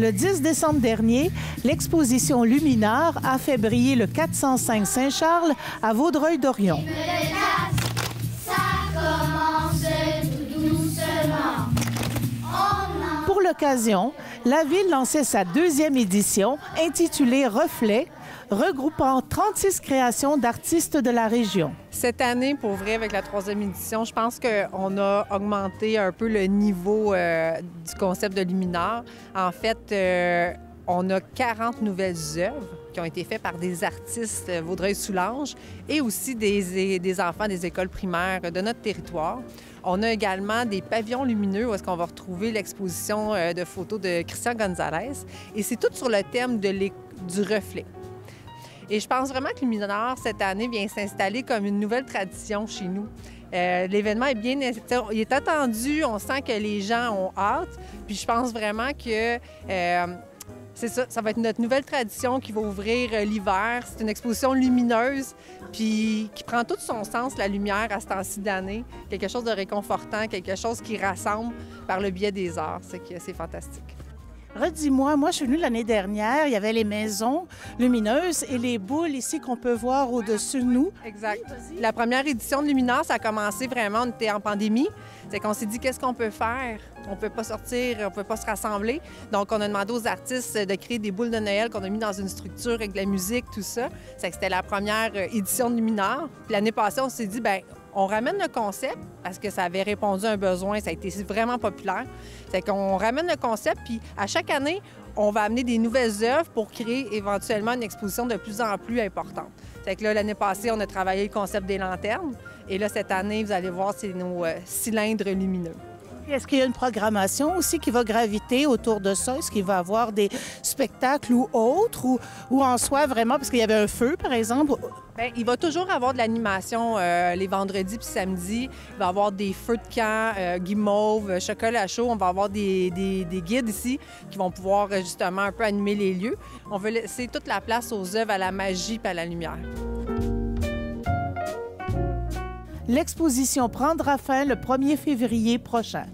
Le 10 décembre dernier, l'exposition Luminart a fait briller le 405 Saint-Charles à Vaudreuil-Dorion. Pour l'occasion, la ville lançait sa deuxième édition intitulée Reflet, regroupant 36 créations d'artistes de la région. Cette année, pour vrai, avec la troisième édition, je pense qu'on a augmenté un peu le niveau du concept de Luminart. En fait, on a 40 nouvelles œuvres qui ont été faites par des artistes Vaudreuil-Soulanges et aussi des enfants des écoles primaires de notre territoire. On a également des pavillons lumineux où est-ce qu'on va retrouver l'exposition de photos de Christian Gonzalez. Et c'est tout sur le thème du reflet. Et je pense vraiment que Luminart, cette année, vient s'installer comme une nouvelle tradition chez nous. L'événement est bien... Il est attendu, on sent que les gens ont hâte. Puis je pense vraiment que c'est ça, ça va être notre nouvelle tradition qui va ouvrir l'hiver. C'est une exposition lumineuse, puis qui prend tout son sens, la lumière, à ce temps-ci d'année. Quelque chose de réconfortant, quelque chose qui rassemble par le biais des arts. C'est fantastique. Redis-moi, moi je suis venue l'année dernière, il y avait les maisons lumineuses et les boules ici qu'on peut voir au-dessus de nous. Exact. La première édition de Luminart, ça a commencé vraiment, on était en pandémie. C'est qu'on s'est dit, qu'est-ce qu'on peut faire? On ne peut pas sortir, on ne peut pas se rassembler. Donc, on a demandé aux artistes de créer des boules de Noël qu'on a mis dans une structure avec de la musique, tout ça. C'était la première édition de Luminart. Puis l'année passée, on s'est dit, bien, on ramène le concept parce que ça avait répondu à un besoin, ça a été vraiment populaire. C'est qu'on ramène le concept, puis à chaque année, on va amener des nouvelles œuvres pour créer éventuellement une exposition de plus en plus importante. C'est que là, l'année passée, on a travaillé le concept des lanternes. Et là, cette année, vous allez voir, c'est nos cylindres lumineux. Est-ce qu'il y a une programmation aussi qui va graviter autour de ça? Est-ce qu'il va y avoir des spectacles ou autres? Ou en soi, vraiment, parce qu'il y avait un feu, par exemple? Bien, il va toujours avoir de l'animation les vendredis puis samedis. Il va y avoir des feux de camp, guimauve, chocolat chaud. On va avoir des guides ici qui vont pouvoir justement un peu animer les lieux. On veut laisser toute la place aux œuvres, à la magie et à la lumière. L'exposition prendra fin le 1er février prochain.